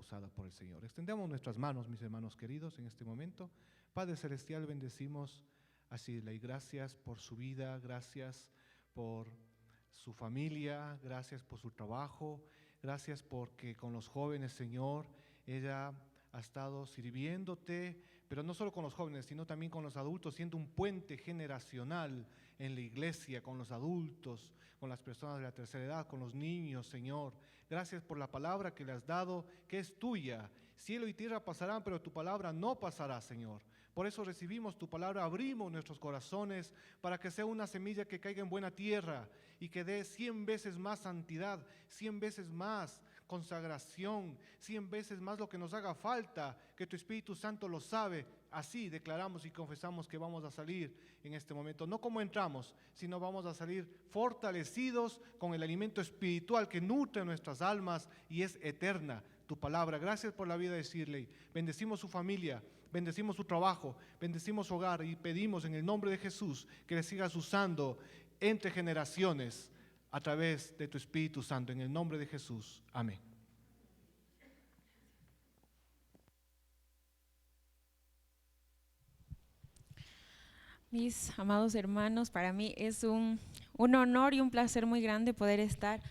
usada por el Señor. Extendemos nuestras manos, mis hermanos queridos, en este momento. Padre Celestial, bendecimos a Shirley. Gracias por su vida, gracias por su familia, gracias por su trabajo, gracias porque con los jóvenes, Señor, ella ha estado sirviéndote, pero no solo con los jóvenes, sino también con los adultos, siendo un puente generacional en la iglesia, con los adultos, con las personas de la tercera edad, con los niños, Señor. Gracias por la palabra que le has dado, que es tuya. Cielo y tierra pasarán, pero tu palabra no pasará, Señor. Por eso recibimos tu palabra, abrimos nuestros corazones para que sea una semilla que caiga en buena tierra y que dé 100 veces más santidad, 100 veces más consagración, 100 veces más lo que nos haga falta, que tu Espíritu Santo lo sabe. Así declaramos y confesamos que vamos a salir en este momento, no como entramos, sino vamos a salir fortalecidos con el alimento espiritual que nutre nuestras almas y es eterna, tu palabra. Gracias por la vida de Shirley. Bendecimos su familia, bendecimos su trabajo, bendecimos su hogar y pedimos en el nombre de Jesús que le sigas usando entre generaciones a través de tu Espíritu Santo, en el nombre de Jesús. Amén. Mis amados hermanos, para mí es un honor y un placer muy grande poder estar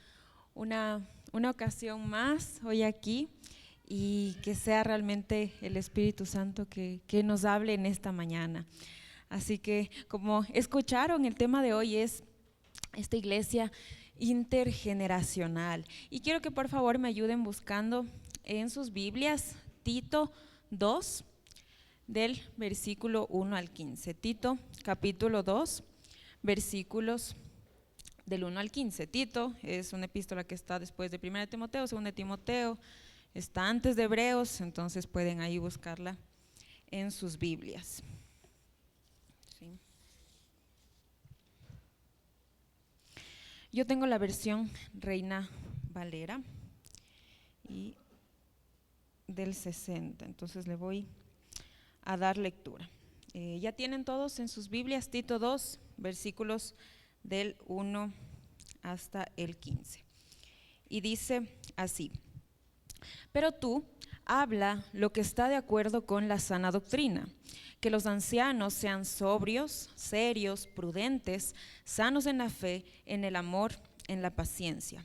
una ocasión más hoy aquí y que sea realmente el Espíritu Santo que nos hable en esta mañana. Así que, como escucharon, el tema de hoy es esta iglesia intergeneracional. Y quiero que por favor me ayuden buscando en sus Biblias Tito 2, del versículo 1 al 15. Tito, capítulo 2, versículos del 1 al 15. Tito es una epístola que está después de 1 de Timoteo, 2 de Timoteo, está antes de Hebreos, entonces pueden ahí buscarla en sus Biblias. Sí. Yo tengo la versión Reina Valera y del 60, entonces le voy a dar lectura. Ya tienen todos en sus Biblias Tito 2, versículos del 1 hasta el 15. Y dice así: pero tú habla lo que está de acuerdo con la sana doctrina, que los ancianos sean sobrios, serios, prudentes, sanos en la fe, en el amor, en la paciencia.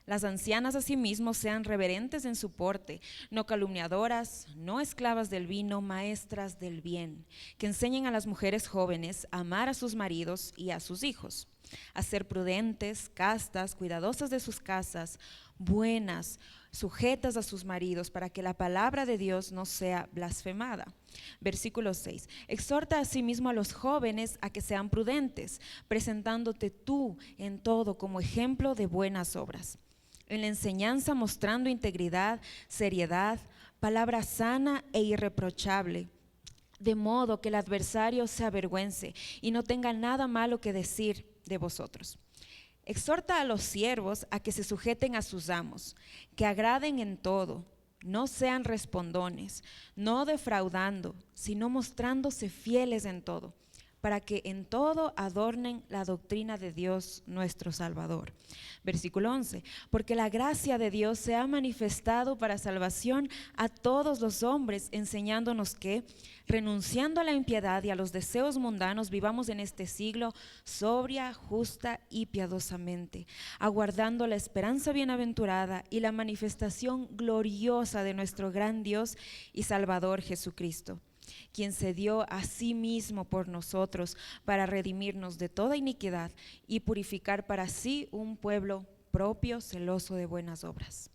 Las ancianas asimismo sean reverentes en su porte, no calumniadoras, no esclavas del vino, maestras del bien, que enseñen a las mujeres jóvenes a amar a sus maridos y a sus hijos, a ser prudentes, castas, cuidadosas de sus casas, buenas, sujetas a sus maridos, para que la palabra de Dios no sea blasfemada. Versículo 6. Exhorta asimismo a los jóvenes a que sean prudentes, presentándote tú en todo como ejemplo de buenas obras. En la enseñanza mostrando integridad, seriedad, palabra sana e irreprochable, de modo que el adversario se avergüence y no tenga nada malo que decir de vosotros. Exhorta a los siervos a que se sujeten a sus amos, que agraden en todo, no sean respondones, no defraudando, sino mostrándose fieles en todo, para que en todo adornen la doctrina de Dios nuestro Salvador. Versículo 11, porque la gracia de Dios se ha manifestado para salvación a todos los hombres, enseñándonos que, renunciando a la impiedad y a los deseos mundanos, vivamos en este siglo sobria, justa y piadosamente, aguardando la esperanza bienaventurada y la manifestación gloriosa de nuestro gran Dios y Salvador Jesucristo, quien se dio a sí mismo por nosotros para redimirnos de toda iniquidad y purificar para sí un pueblo propio, celoso de buenas obras.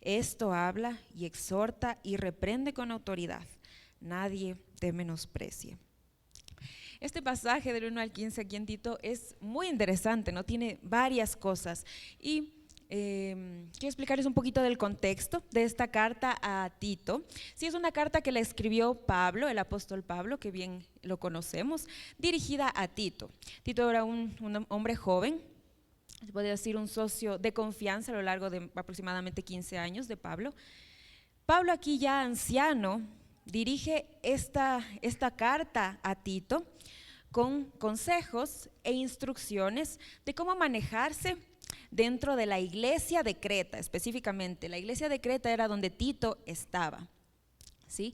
Esto habla y exhorta y reprende con autoridad. Nadie te menosprecie. Este pasaje del 1 al 15 aquí en Tito es muy interesante, ¿no? Tiene varias cosas y quiero explicarles un poquito del contexto de esta carta a Tito. Sí, es una carta que le escribió Pablo, el apóstol Pablo, que bien lo conocemos, dirigida a Tito. Tito era un hombre joven, se podría decir un socio de confianza a lo largo de aproximadamente 15 años de Pablo. Pablo, aquí ya anciano, dirige esta carta a Tito con consejos e instrucciones de cómo manejarse dentro de la iglesia de Creta, específicamente. La iglesia de Creta era donde Tito estaba, ¿sí?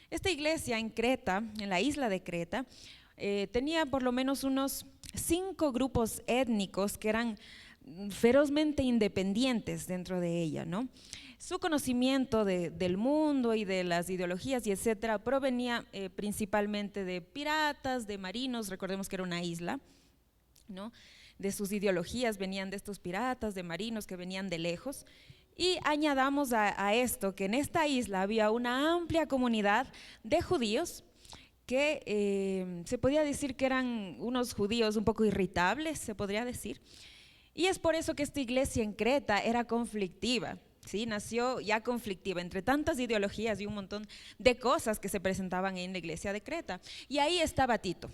Esta iglesia en Creta, en la isla de Creta, tenía por lo menos unos 5 grupos étnicos que eran ferozmente independientes dentro de ella, ¿no? Su conocimiento del mundo y de las ideologías y etcétera provenía principalmente de piratas, de marinos. Recordemos que era una isla, ¿no? De sus ideologías venían de estos piratas, de marinos que venían de lejos. Y añadamos a esto que en esta isla había una amplia comunidad de judíos que se podía decir que eran unos judíos un poco irritables, se podría decir. Y es por eso que esta iglesia en Creta era conflictiva, ¿sí? Nació ya conflictiva entre tantas ideologías y un montón de cosas que se presentaban en la iglesia de Creta. Y ahí estaba Tito,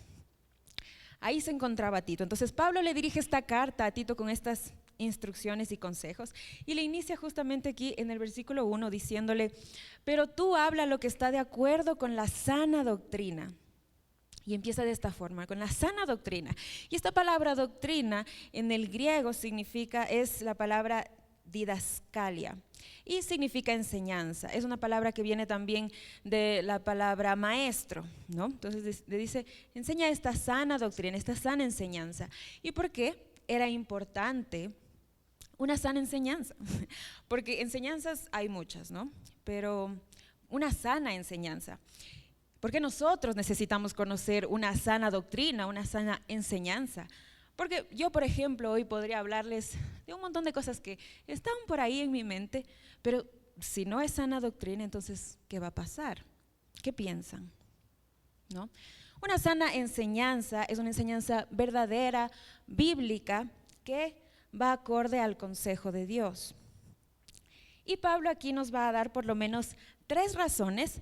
ahí se encontraba Tito. Entonces Pablo le dirige esta carta a Tito con estas instrucciones y consejos y le inicia justamente aquí en el versículo 1 diciéndole: pero tú habla lo que está de acuerdo con la sana doctrina. Y empieza de esta forma, con la sana doctrina. Y esta palabra doctrina en el griego es la palabra didascalia y significa enseñanza. Es una palabra que viene también de la palabra maestro, ¿no? Entonces le dice: enseña esta sana doctrina, esta sana enseñanza. ¿Y por qué era importante una sana enseñanza? Porque enseñanzas hay muchas, ¿no? Pero una sana enseñanza. Porque nosotros necesitamos conocer una sana doctrina, una sana enseñanza. Porque yo, por ejemplo, hoy podría hablarles de un montón de cosas que están por ahí en mi mente, pero si no es sana doctrina, entonces, ¿qué va a pasar? ¿Qué piensan? ¿No? Una sana enseñanza es una enseñanza verdadera, bíblica, que va acorde al consejo de Dios. Y Pablo aquí nos va a dar por lo menos 3 razones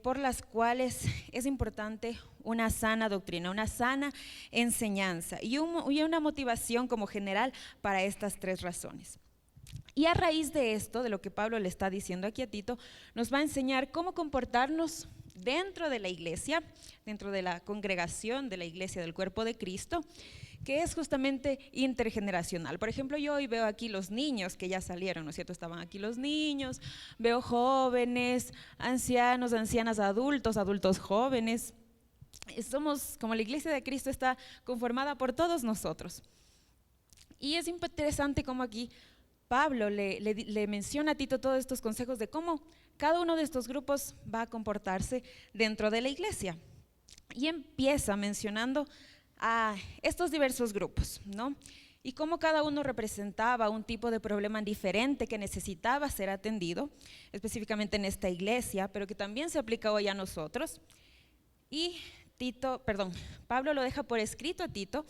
por las cuales es importante una sana doctrina, una sana enseñanza y una motivación como general para estas 3 razones. Y a raíz de esto, de lo que Pablo le está diciendo aquí a Tito, nos va a enseñar cómo comportarnos dentro de la iglesia, dentro de la congregación de la iglesia del cuerpo de Cristo, que es justamente intergeneracional. Por ejemplo, yo hoy veo aquí los niños que ya salieron, ¿no es cierto? Estaban aquí los niños, veo jóvenes, ancianos, ancianas, adultos jóvenes. Somos, como la iglesia de Cristo está conformada por todos nosotros. Y es interesante cómo aquí Pablo le menciona a Tito todos estos consejos de cómo cada uno de estos grupos va a comportarse dentro de la iglesia. Y empieza mencionando a estos diversos grupos, ¿no? Y cómo cada uno representaba un tipo de problema diferente que necesitaba ser atendido, específicamente en esta iglesia, pero que también se aplica hoy a nosotros. Y Pablo lo deja por escrito a Tito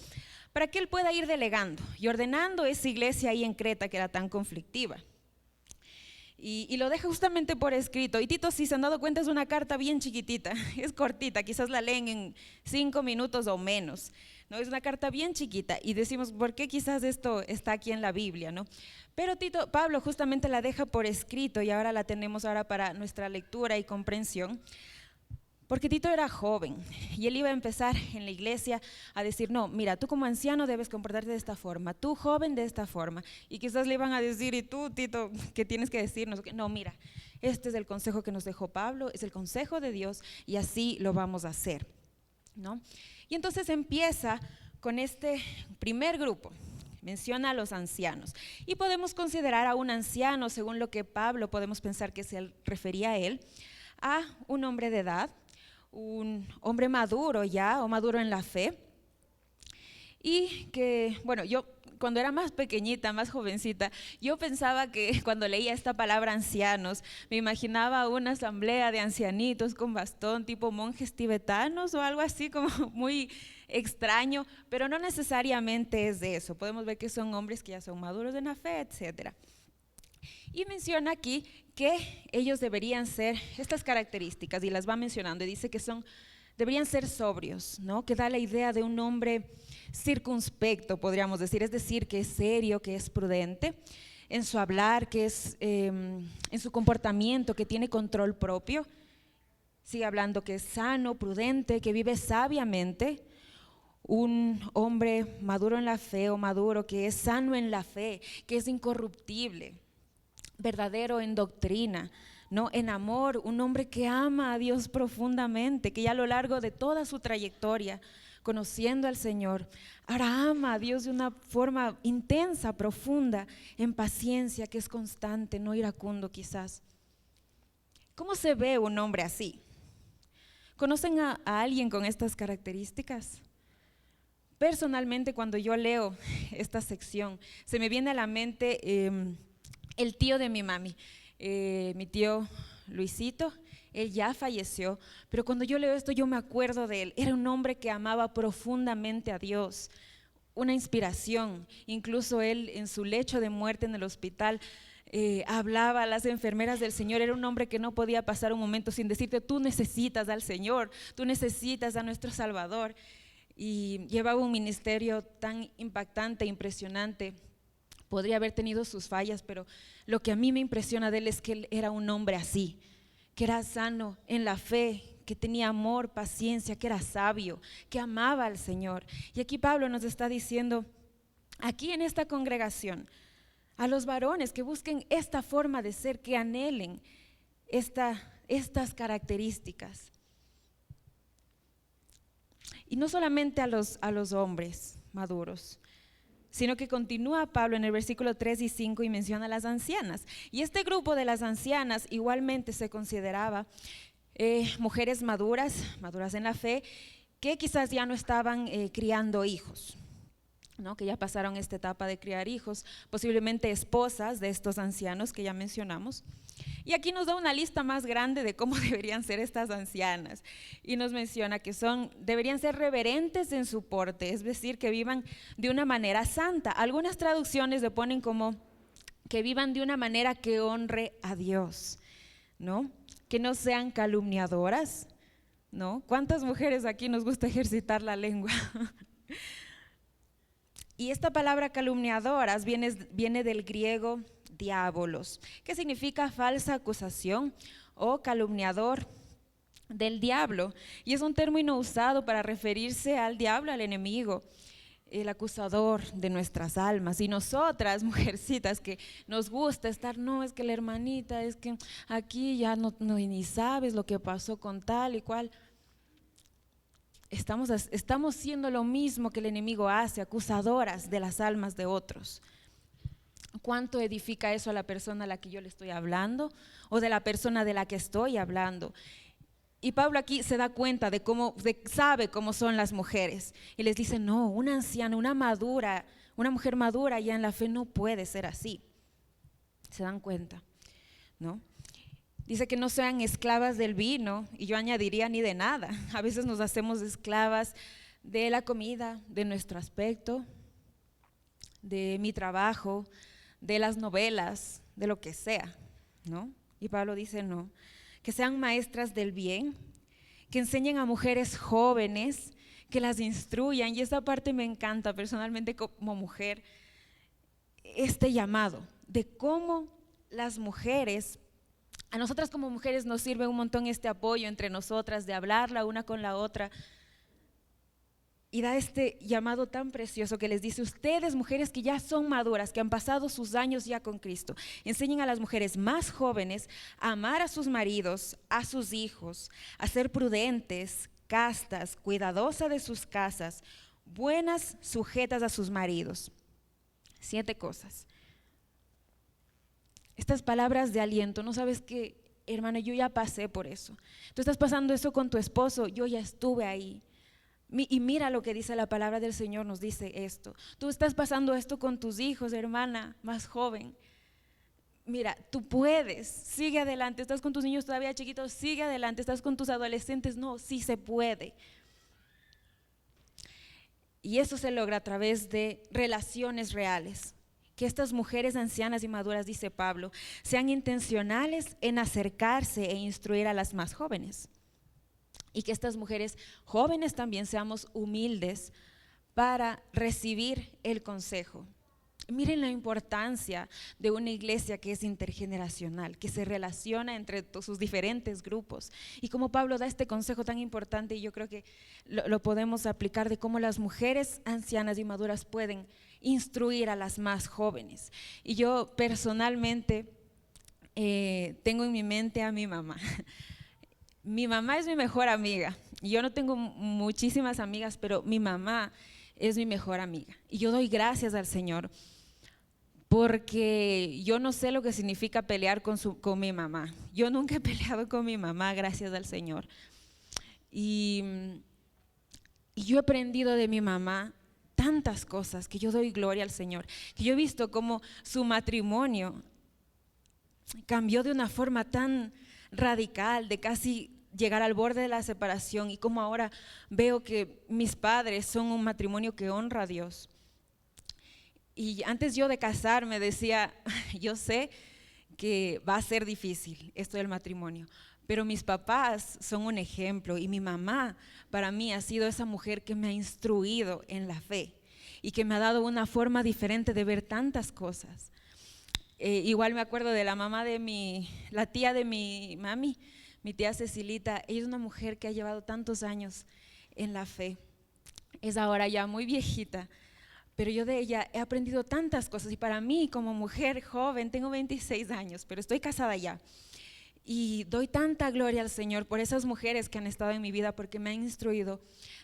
para que él pueda ir delegando y ordenando esa iglesia ahí en Creta que era tan conflictiva. Y lo deja justamente por escrito. Y Tito, si se han dado cuenta, es una carta bien chiquitita, es cortita, quizás la leen en 5 minutos o menos, ¿no? Es una carta bien chiquita y decimos, ¿por qué quizás esto está aquí en la Biblia, ¿no? Pero Pablo justamente la deja por escrito y ahora la tenemos para nuestra lectura y comprensión. Porque Tito era joven y él iba a empezar en la iglesia a decir, no, mira, tú como anciano debes comportarte de esta forma, tú joven de esta forma. Y quizás le iban a decir, ¿y tú, Tito, qué tienes que decirnos? No, mira, este es el consejo que nos dejó Pablo, es el consejo de Dios y así lo vamos a hacer, ¿no? Y entonces empieza con este primer grupo, menciona a los ancianos. Y podemos considerar a un anciano, según lo que Pablo podemos pensar que se refería a él, a un hombre de edad, un hombre maduro ya, o maduro en la fe, y que, bueno, yo cuando era más pequeñita, más jovencita, yo pensaba que cuando leía esta palabra ancianos, me imaginaba una asamblea de ancianitos con bastón, tipo monjes tibetanos o algo así como muy extraño, pero no necesariamente es de eso. Podemos ver que son hombres que ya son maduros en la fe, etcétera. Y menciona aquí que ellos deberían ser estas características y las va mencionando y dice que deberían ser sobrios, ¿no? Que da la idea de un hombre circunspecto, podríamos decir, es decir, que es serio, que es prudente en su hablar, que es en su comportamiento, que tiene control propio. Sigue hablando que es sano, prudente, que vive sabiamente, un hombre maduro en la fe o maduro, que es sano en la fe, que es incorruptible, verdadero en doctrina, ¿no? En amor, un hombre que ama a Dios profundamente, que ya a lo largo de toda su trayectoria, conociendo al Señor, ahora ama a Dios de una forma intensa, profunda, en paciencia, que es constante, no iracundo quizás. ¿Cómo se ve un hombre así? ¿Conocen a alguien con estas características? Personalmente, cuando yo leo esta sección, se me viene a la mente el tío de mi mami, mi tío Luisito. Él ya falleció, pero cuando yo leo esto yo me acuerdo de él. Era un hombre que amaba profundamente a Dios, una inspiración. Incluso él en su lecho de muerte en el hospital hablaba a las enfermeras del Señor. Era un hombre que no podía pasar un momento sin decirte: tú necesitas al Señor, tú necesitas a nuestro Salvador. Y llevaba un ministerio tan impactante, impresionante. Podría haber tenido sus fallas, pero lo que a mí me impresiona de él es que él era un hombre así, que era sano en la fe, que tenía amor, paciencia, que era sabio, que amaba al Señor. Y aquí Pablo nos está diciendo, aquí en esta congregación, a los varones que busquen esta forma de ser, que anhelen estas características. Y no solamente a los hombres maduros, sino que continúa Pablo en el versículo 3 y 5 y menciona a las ancianas. Y este grupo de las ancianas igualmente se consideraba mujeres maduras en la fe, que quizás ya no estaban criando hijos, ¿no? Que ya pasaron esta etapa de criar hijos, posiblemente esposas de estos ancianos que ya mencionamos. Y aquí nos da una lista más grande de cómo deberían ser estas ancianas, y nos menciona que deberían ser reverentes en su porte, es decir, que vivan de una manera santa. Algunas traducciones le ponen como que vivan de una manera que honre a Dios, ¿no? Que no sean calumniadoras, ¿no? ¿Cuántas mujeres aquí nos gusta ejercitar la lengua? Y esta palabra calumniadoras viene del griego diabolos, que significa falsa acusación o calumniador del diablo, y es un término usado para referirse al diablo, al enemigo, el acusador de nuestras almas. Y nosotras, mujercitas, que nos gusta estar, no, es que la hermanita, es que aquí ya no ni sabes lo que pasó con tal y cual. Estamos siendo lo mismo que el enemigo hace, acusadoras de las almas de otros. ¿Cuánto edifica eso a la persona a la que yo le estoy hablando o de la persona de la que estoy hablando? Y Pablo aquí se da cuenta sabe cómo son las mujeres y les dice: no, una anciana, una mujer madura ya en la fe no puede ser así. ¿Se dan cuenta? ¿No? Dice que no sean esclavas del vino, y yo añadiría ni de nada. A veces nos hacemos esclavas de la comida, de nuestro aspecto, de mi trabajo, de las novelas, de lo que sea, ¿no? Y Pablo dice no, que sean maestras del bien, que enseñen a mujeres jóvenes, que las instruyan. Y esta parte me encanta personalmente como mujer, este llamado de cómo las mujeres, a nosotras como mujeres nos sirve un montón este apoyo entre nosotras, de hablar la una con la otra. Y da este llamado tan precioso que les dice: ustedes, mujeres que ya son maduras, que han pasado sus años ya con Cristo, enseñen a las mujeres más jóvenes a amar a sus maridos, a sus hijos, a ser prudentes, castas, cuidadosas de sus casas, buenas, sujetas a sus maridos. 7 cosas. Estas palabras de aliento, no sabes qué, hermano, yo ya pasé por eso. Tú estás pasando eso con tu esposo, yo ya estuve ahí. Y mira lo que dice la palabra del Señor, nos dice esto. Tú estás pasando esto con tus hijos, hermana, más joven. Mira, tú puedes, sigue adelante. Estás con tus niños todavía chiquitos, sigue adelante. Estás con tus adolescentes, no, sí se puede. Y eso se logra a través de relaciones reales. Que estas mujeres ancianas y maduras, dice Pablo, sean intencionales en acercarse e instruir a las más jóvenes. Y que estas mujeres jóvenes también seamos humildes para recibir el consejo Miren la importancia de una iglesia que es intergeneracional, que se relaciona entre sus diferentes grupos. Y como Pablo da este consejo tan importante, y yo creo que lo podemos aplicar, de cómo las mujeres ancianas y maduras pueden instruir a las más jóvenes. Y yo personalmente tengo en mi mente a mi mamá. Mi mamá es mi mejor amiga. Yo no tengo muchísimas amigas, pero mi mamá es mi mejor amiga. Y yo doy gracias al Señor, porque yo no sé lo que significa pelear con mi mamá. Yo nunca he peleado con mi mamá, gracias al Señor. Y yo he aprendido de mi mamá tantas cosas, que yo doy gloria al Señor. Que yo he visto cómo su matrimonio cambió de una forma tan radical, de casi llegar al borde de la separación, y cómo ahora veo que mis padres son un matrimonio que honra a Dios. Y antes yo de casarme decía, yo sé que va a ser difícil esto del matrimonio, pero mis papás son un ejemplo, y mi mamá para mí ha sido esa mujer que me ha instruido en la fe y que me ha dado una forma diferente de ver tantas cosas. Igual me acuerdo de la mamá de la tía de mi mami, mi tía Cecilita. Ella es una mujer que ha llevado tantos años en la fe, es ahora ya muy viejita, pero yo de ella he aprendido tantas cosas. Y para mí, como mujer joven, tengo 26 años, pero estoy casada ya, y doy tanta gloria al Señor por esas mujeres que han estado en mi vida, porque me han instruido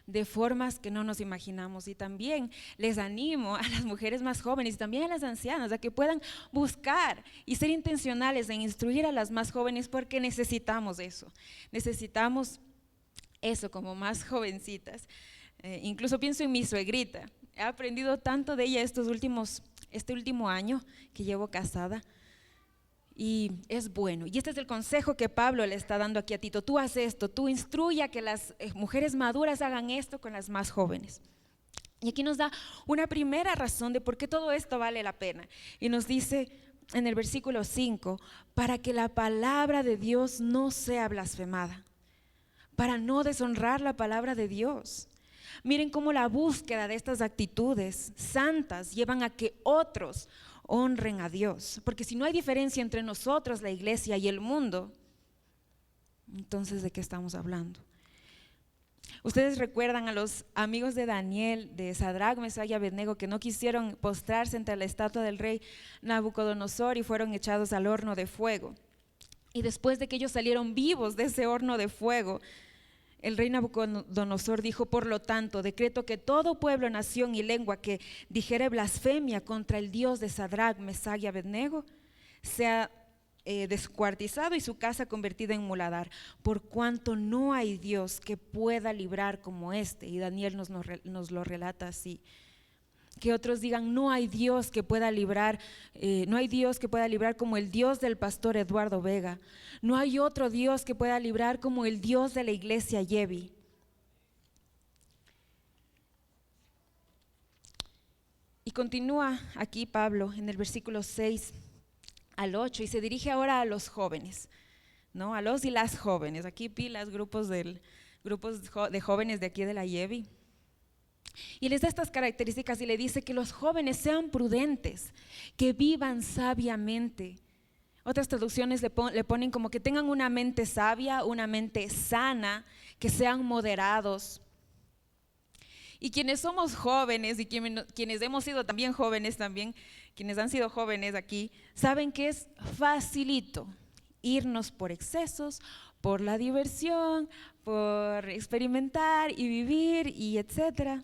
de formas que no nos imaginamos. Y también les animo a las mujeres más jóvenes y también a las ancianas a que puedan buscar y ser intencionales en instruir a las más jóvenes, porque necesitamos eso como más jovencitas. Incluso pienso en mi suegrita. He aprendido tanto de ella este último año que llevo casada, y es bueno. Y este es el consejo que Pablo le está dando aquí a Tito: tú haz esto, tú instruye a que las mujeres maduras hagan esto con las más jóvenes. Y aquí nos da una primera razón de por qué todo esto vale la pena, y nos dice en el versículo 5: para que la palabra de Dios no sea blasfemada, para no deshonrar la palabra de Dios. Miren cómo la búsqueda de estas actitudes santas llevan a que otros honren a Dios, porque si no hay diferencia entre nosotros, la iglesia, y el mundo, entonces ¿de qué estamos hablando? Ustedes recuerdan a los amigos de Daniel, de Sadrach, Mesach y Abednego, que no quisieron postrarse ante la estatua del rey Nabucodonosor y fueron echados al horno de fuego. Y después de que ellos salieron vivos de ese horno de fuego, el rey Nabucodonosor dijo: por lo tanto, decreto que todo pueblo, nación y lengua que dijere blasfemia contra el Dios de Sadrach, Mesach y Abednego sea descuartizado y su casa convertida en muladar, por cuanto no hay Dios que pueda librar como este. Y Daniel nos lo relata así. Que otros digan: no hay Dios que pueda librar, no hay Dios que pueda librar como el Dios del pastor Eduardo Vega. No hay otro Dios que pueda librar como el Dios de la iglesia Yevi. Y continúa aquí Pablo en el versículo 6 al 8 y se dirige ahora a los jóvenes, ¿no? A los y las jóvenes. Aquí pilas, grupos de jóvenes de aquí de la Yevi. Y les da estas características y le dice que los jóvenes sean prudentes, que vivan sabiamente. Otras traducciones le ponen como que tengan una mente sabia, una mente sana, que sean moderados. Y quienes somos jóvenes y quienes hemos sido también jóvenes, quienes han sido jóvenes aquí, saben que es facilito irnos por excesos, por la diversión, por experimentar y vivir y etcétera.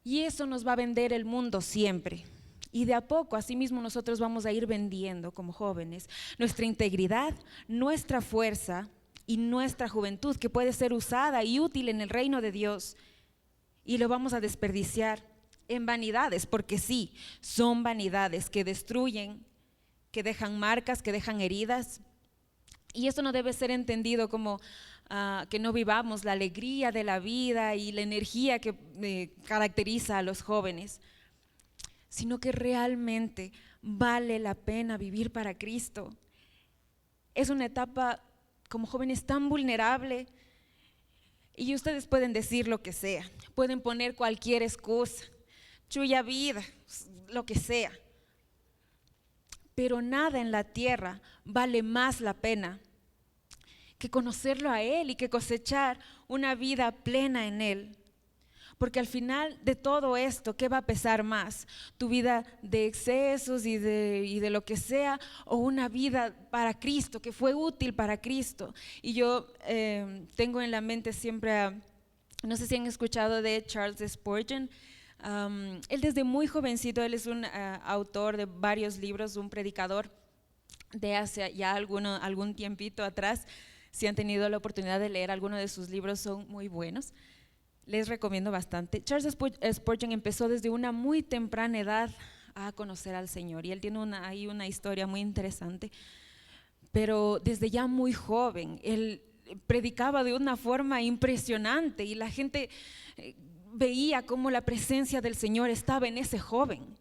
Y eso nos va a vender el mundo siempre. Y de a poco, así mismo, nosotros vamos a ir vendiendo como jóvenes nuestra integridad, nuestra fuerza y nuestra juventud, que puede ser usada y útil en el reino de Dios, y lo vamos a desperdiciar en vanidades, porque sí, son vanidades que destruyen, que dejan marcas, que dejan heridas. Y esto no debe ser entendido como que no vivamos la alegría de la vida y la energía que caracteriza a los jóvenes, sino que realmente vale la pena vivir para Cristo. Es una etapa como jóvenes tan vulnerable, y ustedes pueden decir lo que sea, pueden poner cualquier excusa: chuya vida, lo que sea. Pero nada en la tierra vale más la pena que conocerlo a Él y que cosechar una vida plena en Él. Porque al final de todo esto, ¿qué va a pesar más? ¿Tu vida de excesos y de lo que sea, o una vida para Cristo, que fue útil para Cristo? Y yo tengo en la mente siempre, no sé si han escuchado de Charles Spurgeon. Él desde muy jovencito, él es un autor de varios libros, un predicador de hace ya algún tiempito atrás. Si han tenido la oportunidad de leer alguno de sus libros, son muy buenos. Les recomiendo bastante. Charles Spurgeon empezó desde una muy temprana edad a conocer al Señor, y él tiene ahí una historia muy interesante. Pero desde ya muy joven, él predicaba de una forma impresionante y la gente veía cómo la presencia del Señor estaba en ese joven.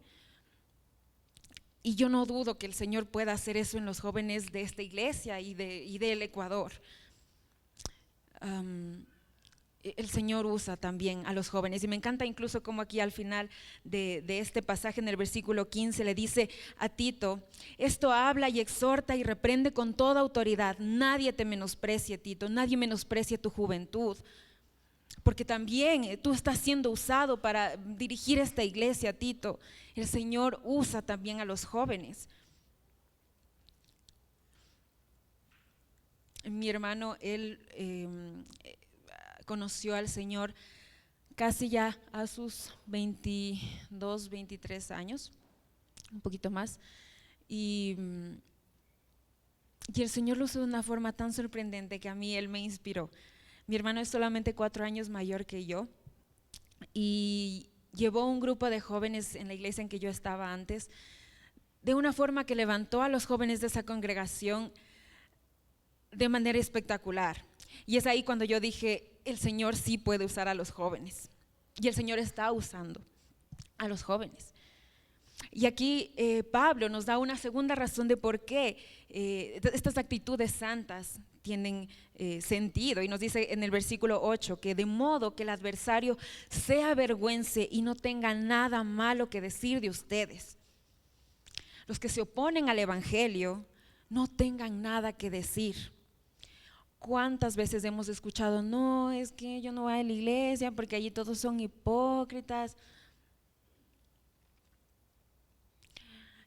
Y yo no dudo que el Señor pueda hacer eso en los jóvenes de esta iglesia y del Ecuador. El Señor usa también a los jóvenes, y me encanta incluso como aquí al final de este pasaje, en el versículo 15, le dice a Tito: esto habla y exhorta y reprende con toda autoridad. Nadie te menosprecie, Tito, nadie menosprecie tu juventud, porque también tú estás siendo usado para dirigir esta iglesia, Tito. El Señor usa también a los jóvenes. Mi hermano, él conoció al Señor casi ya a sus 22, 23 años, un poquito más, y el Señor lo usó de una forma tan sorprendente que a mí él me inspiró. Mi hermano es solamente 4 años mayor que yo, y llevó un grupo de jóvenes en la iglesia en que yo estaba antes, de una forma que levantó a los jóvenes de esa congregación de manera espectacular. Y es ahí cuando yo dije: el Señor sí puede usar a los jóvenes, y el Señor está usando a los jóvenes. Y aquí Pablo nos da una segunda razón de por qué estas actitudes santas tienen sentido, y nos dice en el versículo 8 que de modo que el adversario se avergüence y no tenga nada malo que decir de ustedes. Los que se oponen al evangelio no tengan nada que decir. ¿Cuántas veces hemos escuchado: no, es que yo no voy a la iglesia porque allí todos son hipócritas?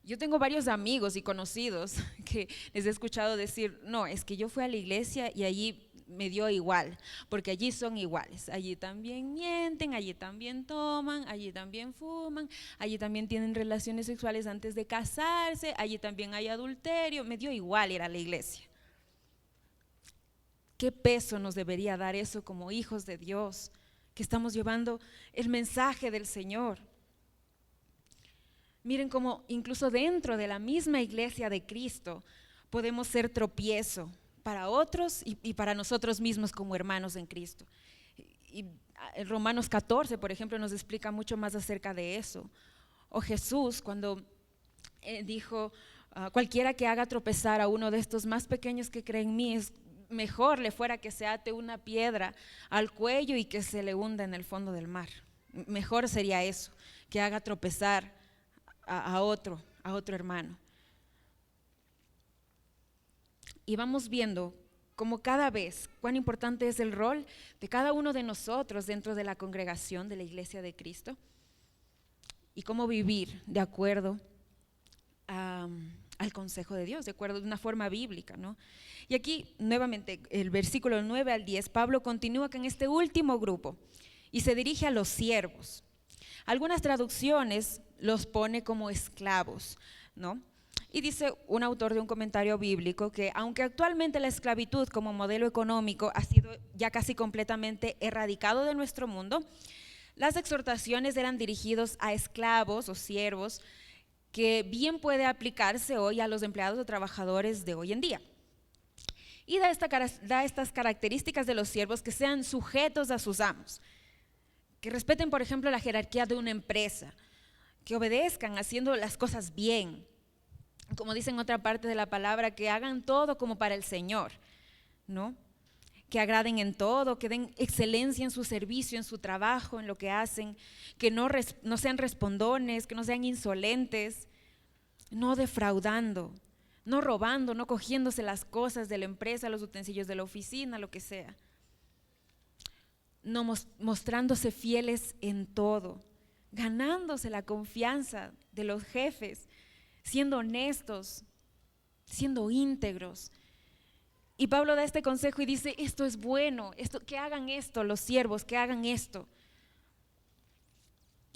Yo tengo varios amigos y conocidos que les he escuchado decir: no, es que yo fui a la iglesia y allí me dio igual, porque allí son iguales, allí también mienten, allí también toman, allí también fuman, allí también tienen relaciones sexuales antes de casarse, allí también hay adulterio, me dio igual ir a la iglesia. ¿Qué peso nos debería dar eso como hijos de Dios, que estamos llevando el mensaje del Señor? Miren cómo incluso dentro de la misma iglesia de Cristo podemos ser tropiezo para otros y para nosotros mismos como hermanos en Cristo. Y Romanos 14, por ejemplo, nos explica mucho más acerca de eso. O Jesús, cuando dijo: cualquiera que haga tropezar a uno de estos más pequeños que creen en mí, es mejor le fuera que se ate una piedra al cuello y que se le hunda en el fondo del mar. Mejor sería eso, que haga tropezar a otro hermano. Y vamos viendo cómo cada vez cuán importante es el rol de cada uno de nosotros dentro de la congregación de la iglesia de Cristo, y cómo vivir de acuerdo al consejo de Dios, de acuerdo de una forma bíblica, ¿no? Y aquí nuevamente el versículo 9 al 10, Pablo continúa con este último grupo y se dirige a los siervos. Algunas traducciones los pone como esclavos, ¿no? Y dice un autor de un comentario bíblico que aunque actualmente la esclavitud como modelo económico ha sido ya casi completamente erradicado de nuestro mundo, las exhortaciones eran dirigidas a esclavos o siervos, que bien puede aplicarse hoy a los empleados o trabajadores de hoy en día. Y da estas características de los siervos: que sean sujetos a sus amos, que respeten, por ejemplo, la jerarquía de una empresa, que obedezcan haciendo las cosas bien, como dice en otra parte de la palabra, que hagan todo como para el Señor, ¿no? que agraden en todo, que den excelencia en su servicio, en su trabajo, en lo que hacen, que no sean respondones, que no sean insolentes, no defraudando, no robando, no cogiéndose las cosas de la empresa, los utensilios de la oficina, lo que sea. No, mostrándose fieles en todo, ganándose la confianza de los jefes, siendo honestos, siendo íntegros. Y Pablo da este consejo y dice, esto es bueno, que hagan esto los siervos, que hagan esto.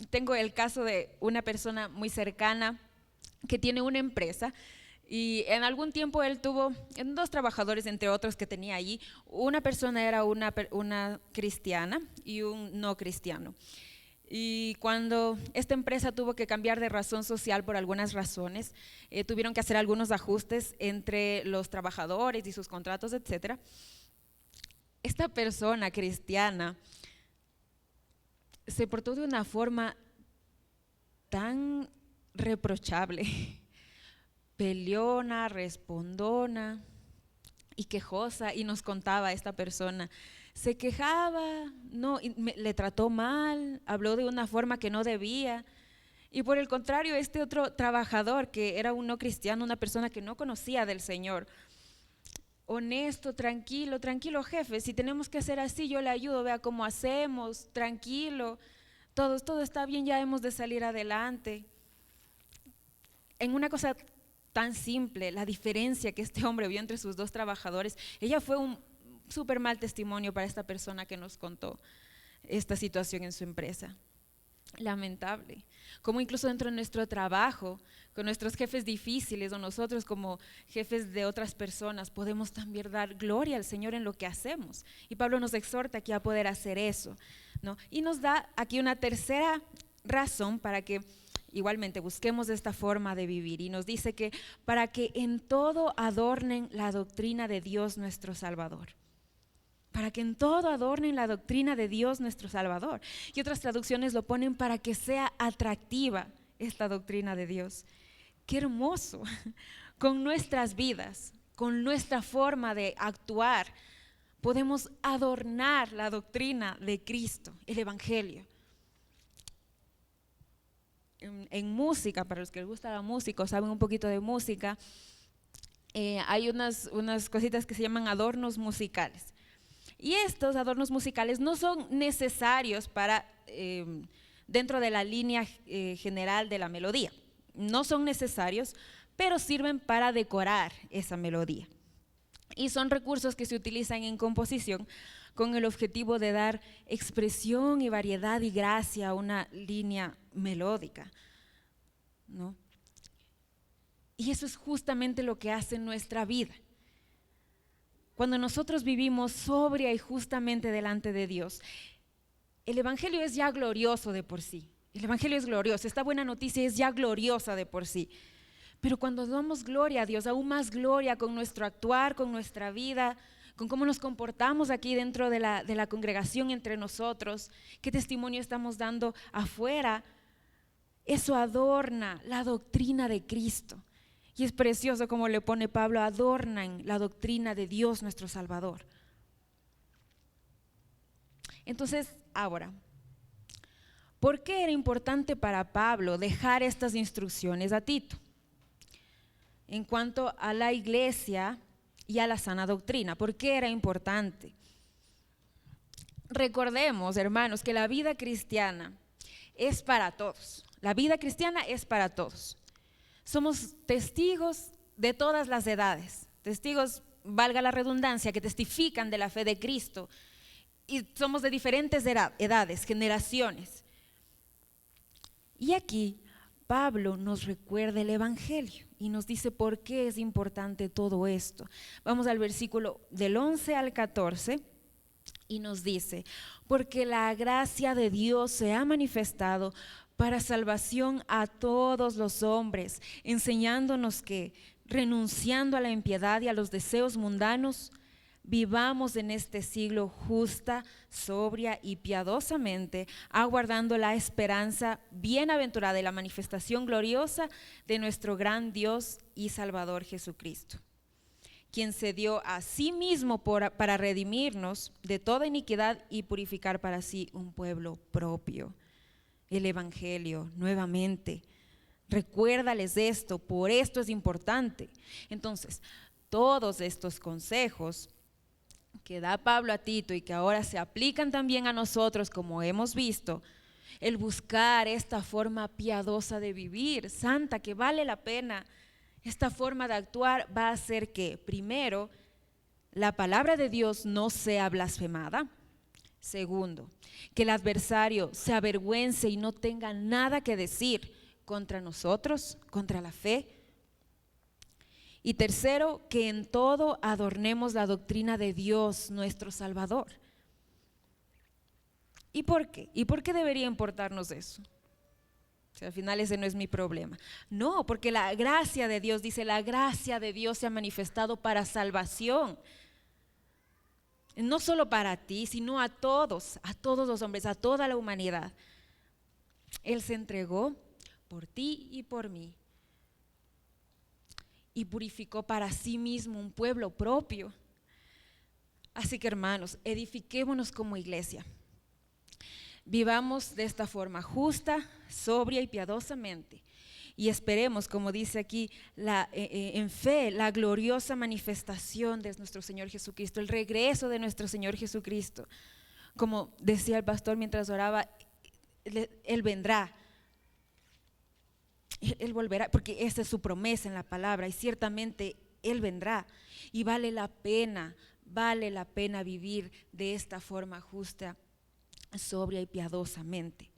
Tengo el caso de una persona muy cercana que tiene una empresa y en algún tiempo él tuvo 2 trabajadores, entre otros que tenía allí. Una persona era una cristiana y un no cristiano. Y cuando esta empresa tuvo que cambiar de razón social por algunas razones, tuvieron que hacer algunos ajustes entre los trabajadores y sus contratos, etc. Esta persona cristiana se portó de una forma tan reprochable, peleona, respondona y quejosa, y nos contaba esta persona. Se quejaba, le trató mal, habló de una forma que no debía. Y por el contrario, este otro trabajador, que era un no cristiano, una persona que no conocía del Señor, honesto, tranquilo, jefe, si tenemos que hacer así, yo le ayudo, vea cómo hacemos, tranquilo, todo está bien, ya hemos de salir adelante. En una cosa tan simple, la diferencia que este hombre vio entre sus 2 trabajadores, ella fue un súper mal testimonio para esta persona que nos contó esta situación en su empresa. Lamentable, como incluso dentro de nuestro trabajo, con nuestros jefes difíciles o nosotros como jefes de otras personas, podemos también dar gloria al Señor en lo que hacemos. Y Pablo nos exhorta aquí a poder hacer eso, ¿no? Y nos da aquí una tercera razón para que igualmente busquemos esta forma de vivir, y nos dice que para que en todo adornen la doctrina de Dios nuestro Salvador. Para que en todo adornen la doctrina de Dios nuestro Salvador. Y otras traducciones lo ponen para que sea atractiva esta doctrina de Dios. ¡Qué hermoso! Con nuestras vidas, con nuestra forma de actuar, podemos adornar la doctrina de Cristo, el Evangelio. En música, para los que les gusta la música o saben un poquito de música, hay unas cositas que se llaman adornos musicales. Y estos adornos musicales no son necesarios para dentro de la línea general de la melodía. No son necesarios, pero sirven para decorar esa melodía. Y son recursos que se utilizan en composición con el objetivo de dar expresión y variedad y gracia a una línea melódica, ¿no? Y eso es justamente lo que hace nuestra vida. Cuando nosotros vivimos sobria y justamente delante de Dios, el Evangelio es ya glorioso de por sí. El Evangelio es glorioso, esta buena noticia es ya gloriosa de por sí. Pero cuando damos gloria a Dios, aún más gloria con nuestro actuar, con nuestra vida, con cómo nos comportamos aquí dentro de la congregación entre nosotros, qué testimonio estamos dando afuera, eso adorna la doctrina de Cristo. Y es precioso como le pone Pablo, adornan la doctrina de Dios nuestro Salvador. Entonces, ahora, ¿por qué era importante para Pablo dejar estas instrucciones a Tito en cuanto a la iglesia y a la sana doctrina? ¿Por qué era importante? Recordemos, hermanos, que la vida cristiana es para todos. La vida cristiana es para todos. Somos testigos de todas las edades, testigos, valga la redundancia, que testifican de la fe de Cristo, y somos de diferentes edades, generaciones. Y aquí Pablo nos recuerda el Evangelio y nos dice por qué es importante todo esto. Vamos al versículo del 11 al 14 y nos dice: porque la gracia de Dios se ha manifestado para salvación a todos los hombres, enseñándonos que, renunciando a la impiedad y a los deseos mundanos, vivamos en este siglo justa, sobria y piadosamente, aguardando la esperanza bienaventurada y la manifestación gloriosa de nuestro gran Dios y Salvador Jesucristo, quien se dio a sí mismo para redimirnos de toda iniquidad y purificar para sí un pueblo propio. El Evangelio, nuevamente, recuérdales esto, por esto es importante. Entonces, todos estos consejos que da Pablo a Tito y que ahora se aplican también a nosotros, como hemos visto, el buscar esta forma piadosa de vivir, santa, que vale la pena. Esta forma de actuar va a hacer que, primero, la palabra de Dios no sea blasfemada. Segundo, que el adversario se avergüence y no tenga nada que decir contra nosotros, contra la fe. Y tercero, que en todo adornemos la doctrina de Dios, nuestro Salvador. ¿Y por qué? ¿Y por qué debería importarnos eso? O sea, al final ese no es mi problema. No, porque la gracia de Dios, dice, la gracia de Dios se ha manifestado para salvación. No solo para ti, sino a todos los hombres, a toda la humanidad. Él se entregó por ti y por mí. Y purificó para sí mismo un pueblo propio. Así que, hermanos, edifiquémonos como iglesia. Vivamos de esta forma justa, sobria y piadosamente. Y esperemos, como dice aquí, en fe, la gloriosa manifestación de nuestro Señor Jesucristo, el regreso de nuestro Señor Jesucristo. Como decía el pastor mientras oraba, Él vendrá. Él volverá, porque esa es su promesa en la palabra, y ciertamente Él vendrá. Y vale la pena vivir de esta forma justa, sobria y piadosamente.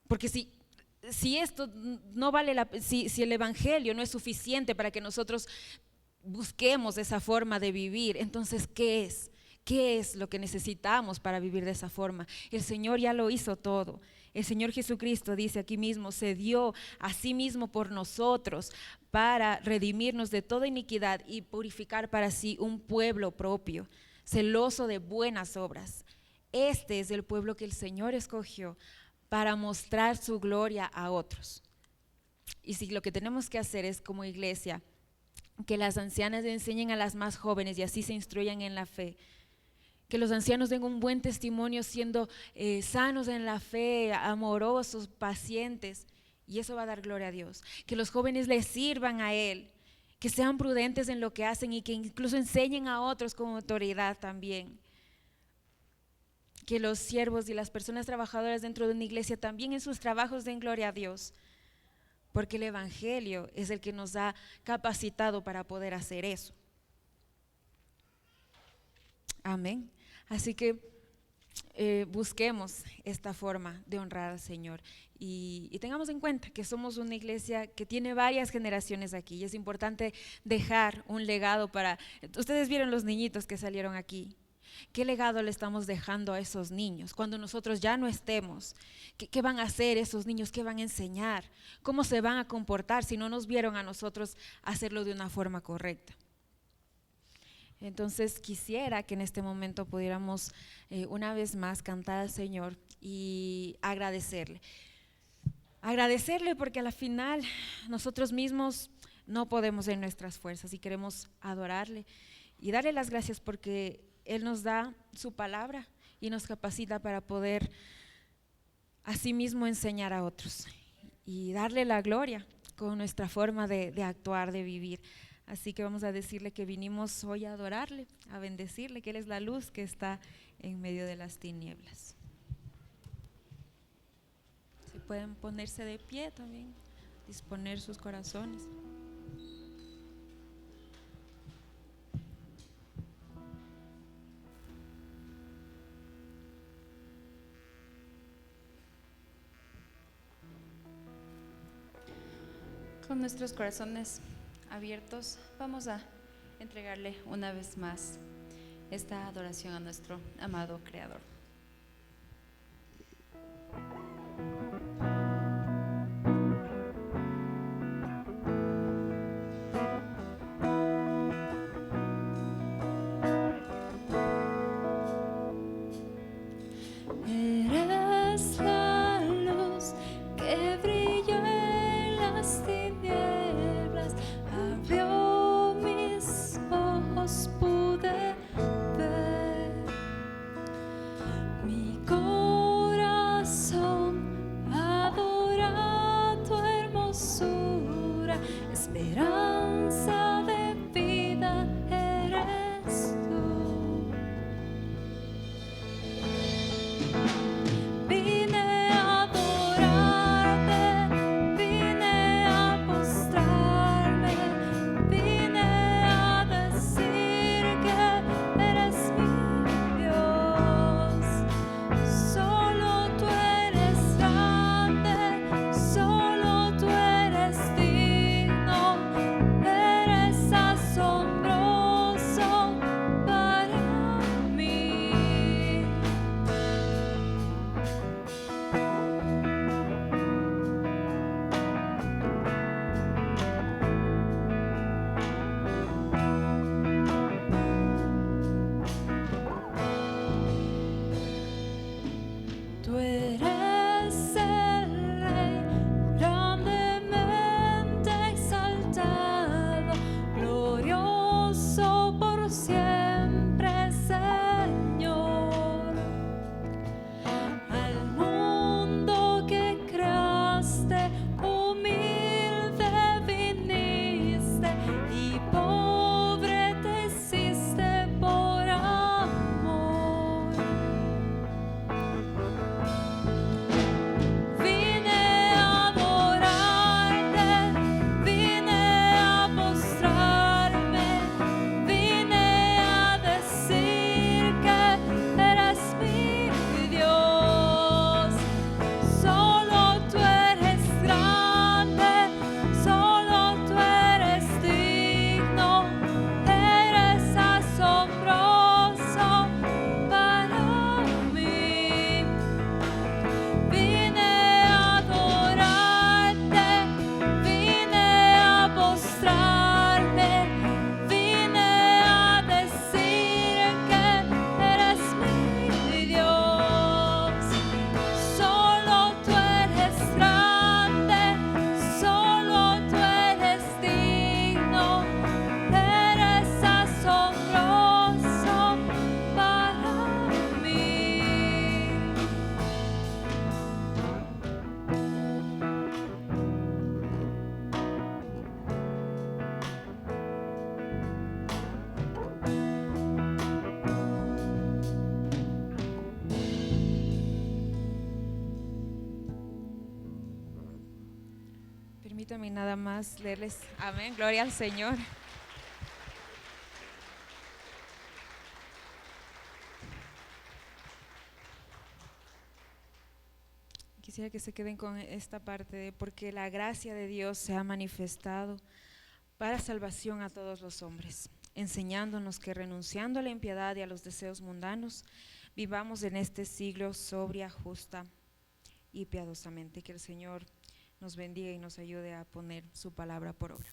Porque si esto no vale si el Evangelio no es suficiente para que nosotros busquemos esa forma de vivir, entonces ¿qué es? ¿Qué es lo que necesitamos para vivir de esa forma? El Señor ya lo hizo todo. El Señor Jesucristo, dice aquí mismo, se dio a sí mismo por nosotros para redimirnos de toda iniquidad y purificar para sí un pueblo propio, celoso de buenas obras. Este es el pueblo que el Señor escogió para mostrar su gloria a otros. Y si lo que tenemos que hacer es, como iglesia, que las ancianas enseñen a las más jóvenes y así se instruyan en la fe, que los ancianos den un buen testimonio siendo sanos en la fe, amorosos, pacientes, y eso va a dar gloria a Dios. Que los jóvenes le sirvan a Él, que sean prudentes en lo que hacen y que incluso enseñen a otros con autoridad también. Que los siervos y las personas trabajadoras dentro de una iglesia también en sus trabajos den gloria a Dios, porque el Evangelio es el que nos ha capacitado para poder hacer eso. Amén. Así que busquemos esta forma de honrar al Señor y tengamos en cuenta que somos una iglesia que tiene varias generaciones aquí y es importante dejar un legado para… Ustedes vieron los niñitos que salieron aquí. ¿Qué legado le estamos dejando a esos niños cuando nosotros ya no estemos? ¿Qué van a hacer esos niños? ¿Qué van a enseñar? ¿Cómo se van a comportar si no nos vieron a nosotros hacerlo de una forma correcta? Entonces quisiera que en este momento pudiéramos una vez más cantar al Señor y agradecerle. Agradecerle porque a la final nosotros mismos no podemos en nuestras fuerzas y queremos adorarle y darle las gracias porque Él nos da su palabra y nos capacita para poder asimismo enseñar a otros y darle la gloria con nuestra forma de actuar, de vivir. Así que vamos a decirle que vinimos hoy a adorarle, a bendecirle, que Él es la luz que está en medio de las tinieblas. Si pueden ponerse de pie también, disponer sus corazones. Con nuestros corazones abiertos, vamos a entregarle una vez más esta adoración a nuestro amado Creador. Eres la luz que brilló en las tinieblas, abrió mis por siempre, Señor. Al mundo que creaste, humilde viniste y pobre te hiciste por amor. Vine a adorarte, vine a postrarme, vine a decir que eres mi Dios. Solo tú eres grande, solo tú eres digno, eres asombroso para mí. Vine a adorarte, vine a postrarme, vine a decir que eres mi Dios. Solo tú eres grande, solo tú eres digno, eres asombroso para mí. Permítame nada más leerles, amén, gloria al Señor. Quisiera que se queden con esta parte de porque la gracia de Dios se ha manifestado para salvación a todos los hombres, enseñándonos que renunciando a la impiedad y a los deseos mundanos, vivamos en este siglo sobria, justa y piadosamente. Que el Señor nos bendiga y nos ayude a poner su palabra por obra.